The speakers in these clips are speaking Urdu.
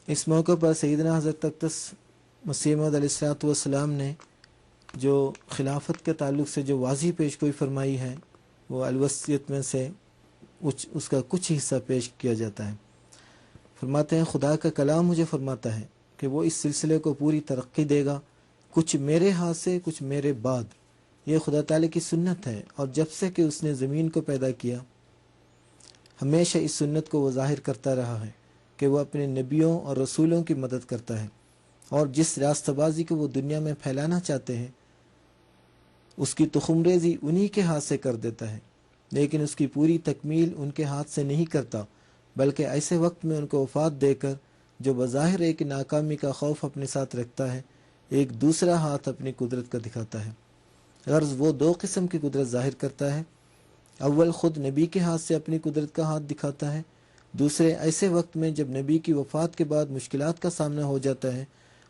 اس موقع پر سیدنا حضرت اقدس مسیح موعود علیہ الصلوۃ والسلام نے جو خلافت کے تعلق سے جو واضح پیش گوئی فرمائی ہے وہ الوصیت میں سے اس کا کچھ حصہ پیش کیا جاتا ہے۔ فرماتے ہیں خدا کا کلام مجھے فرماتا ہے کہ وہ اس سلسلے کو پوری ترقی دے گا، کچھ میرے ہاتھ سے کچھ میرے بعد۔ یہ خدا تعالیٰ کی سنت ہے، اور جب سے کہ اس نے زمین کو پیدا کیا ہمیشہ اس سنت کو وہ ظاہر کرتا رہا ہے کہ وہ اپنے نبیوں اور رسولوں کی مدد کرتا ہے، اور جس راستہ بازی کو وہ دنیا میں پھیلانا چاہتے ہیں اس کی تخم ریزی انہی کے ہاتھ سے کر دیتا ہے، لیکن اس کی پوری تکمیل ان کے ہاتھ سے نہیں کرتا، بلکہ ایسے وقت میں ان کو وفات دے کر جو بظاہر ایک ناکامی کا خوف اپنے ساتھ رکھتا ہے ایک دوسرا ہاتھ اپنی قدرت کا دکھاتا ہے۔ غرض وہ دو قسم کی قدرت ظاہر کرتا ہے، اول خود نبی کے ہاتھ سے اپنی قدرت کا ہاتھ دکھاتا ہے، دوسرے ایسے وقت میں جب نبی کی وفات کے بعد مشکلات کا سامنا ہو جاتا ہے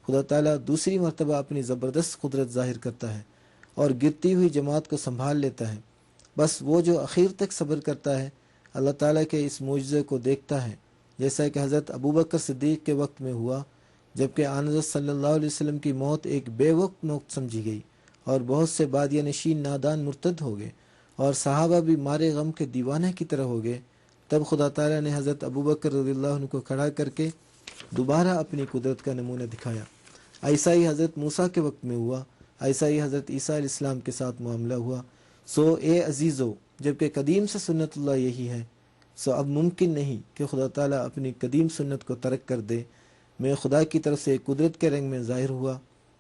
خدا تعالیٰ دوسری مرتبہ اپنی زبردست قدرت ظاہر کرتا ہے اور گرتی ہوئی جماعت کو سنبھال لیتا ہے۔ بس وہ جو اخیر تک صبر کرتا ہے اللہ تعالیٰ کے اس معجزے کو دیکھتا ہے، جیسا کہ حضرت ابوبکر صدیق کے وقت میں ہوا، جبکہ آن حضرت صلی اللہ علیہ وسلم کی موت ایک بے وقت موت سمجھی گئی اور بہت سے بادیہ نشین نادان مرتد ہو گئے اور صحابہ بھی مارے غم کے دیوانے کی طرح ہو گئے، تب خدا تعالیٰ نے حضرت ابوبکر رضی اللہ عنہ کو کھڑا کر کے دوبارہ اپنی قدرت کا نمونہ دکھایا۔ ایسا ہی حضرت موسیٰ کے وقت میں ہوا، ایسا ہی حضرت عیسیٰ علیہ السلام کے ساتھ معاملہ ہوا۔ سو اے عزیزو، جبکہ قدیم سے سنت اللہ یہی ہے، سو اب ممکن نہیں کہ خدا تعالیٰ اپنی قدیم سنت کو ترک کر دے۔ میں خدا کی طرف سے قدرت کے رنگ میں ظاہر ہوا،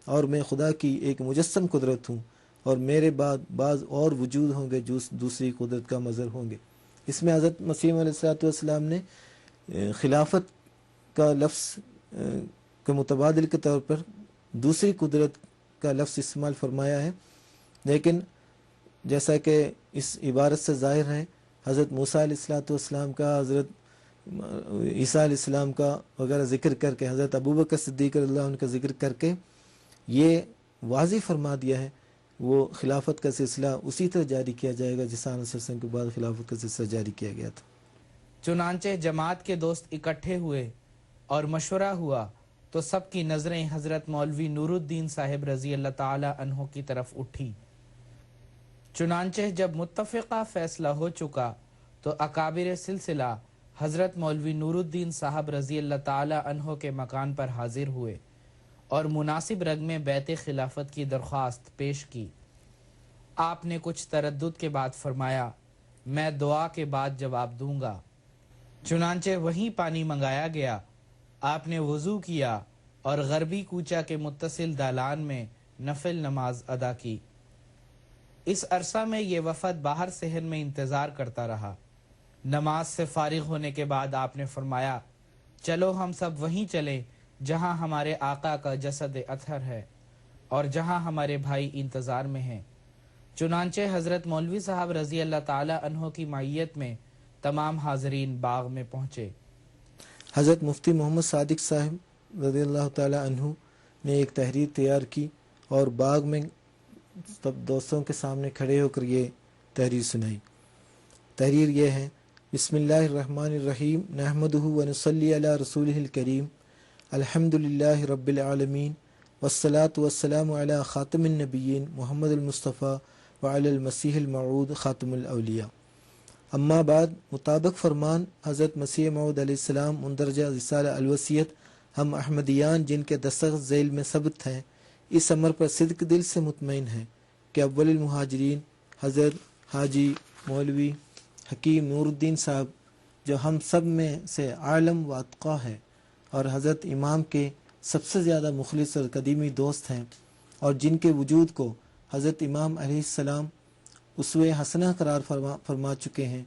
اور میں خدا کی ایک مجسم قدرت ہوں، اور میرے بعد بعض اور وجود ہوں گے جو دوسری قدرت کا مظہر ہوں گے۔ اس میں حضرت مسیح علیہ الصلوۃ والسلام نے خلافت کا لفظ کے متبادل کے طور پر دوسری قدرت کا لفظ استعمال فرمایا ہے، لیکن جیسا کہ اس عبارت سے ظاہر ہے حضرت موسیٰ علیہ الصلوۃ والسلام کا، حضرت عیسیٰ علیہ السلام کا وغیرہ ذکر کر کے، حضرت ابوبکر صدیق رضی اللہ عنہ کا ذکر کر کے یہ واضح فرما دیا ہے وہ خلافت کا سلسلہ اسی طرح جاری کیا جائے گا جس طرح صلی اللہ علیہ وسلم کے بعد خلافت کا سلسلہ جاری کیا گیا تھا۔ چنانچہ جماعت کے دوست اکٹھے ہوئے اور مشورہ ہوا تو سب کی نظریں حضرت مولوی نور الدین صاحب رضی اللہ تعالی عنہ کی طرف اٹھی۔ چنانچہ جب متفقہ فیصلہ ہو چکا تو اکابر سلسلہ حضرت مولوی نور الدین صاحب رضی اللہ تعالی عنہ کے مکان پر حاضر ہوئے اور مناسب رنگ میں بیعت خلافت کی درخواست پیش کی۔ آپ نے کچھ تردد کے بعد فرمایا، میں دعا کے بعد جواب دوں گا۔ چنانچہ وہیں پانی منگایا گیا، آپ نے وضو کیا اور غربی کوچہ کے متصل دالان میں نفل نماز ادا کی۔ اس عرصہ میں یہ وفد باہر صحن میں انتظار کرتا رہا۔ نماز سے فارغ ہونے کے بعد آپ نے فرمایا، چلو ہم سب وہیں چلیں جہاں ہمارے آقا کا جسد اطہر ہے اور جہاں ہمارے بھائی انتظار میں ہیں۔ چنانچہ حضرت مولوی صاحب رضی اللہ تعالی عنہ کی معیت میں تمام حاضرین باغ میں پہنچے۔ حضرت مفتی محمد صادق صاحب رضی اللہ تعالی عنہ نے ایک تحریر تیار کی اور باغ میں سب دوستوں کے سامنے کھڑے ہو کر یہ تحریر سنائی۔ تحریر یہ ہے: بسم اللہ الرحمن الرحیم، نحمدہ ونصلی علی رسولہ الکریم، الحمد للہ رب العالمین، والصلاة والسلام علی خاتم النبیین محمد المصطفیٰ وعلی المسیح الموعود خاتم الاولیاء۔ اما بعد، مطابق فرمان حضرت مسیح موعود علیہ السلام مندرجہ رسالہ الوصیت، ہم احمدیان جن کے دستخط ذیل میں ثبت ہیں اس امر پر صدق دل سے مطمئن ہیں کہ اول المہاجرین حضرت حاجی مولوی حکیم نور الدین صاحب جو ہم سب میں سے عالم و اتقا ہے اور حضرت امام کے سب سے زیادہ مخلص اور قدیمی دوست ہیں، اور جن کے وجود کو حضرت امام علیہ السلام اسوہ حسنہ قرار فرما چکے ہیں،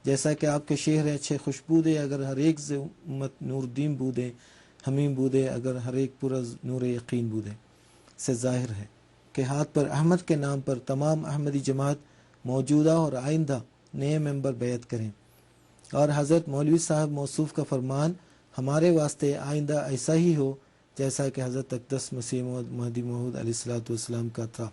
جیسا کہ آپ کے شعر ہے: اچھے خوشبو دے اگر ہر ایک ز امت نور دین بودے، ہمیں بودے اگر ہر ایک پر از نور یقین بودے، سے ظاہر ہے کہ ہاتھ پر احمد کے نام پر تمام احمدی جماعت موجودہ اور آئندہ نئے ممبر بیعت کریں، اور حضرت مولوی صاحب موصوف کا فرمان ہمارے واسطے آئندہ ایسا ہی ہو جیسا کہ حضرت اقدس مسیح موعود مہدی موعود علیہ الصلوۃ والسلام کا تھا۔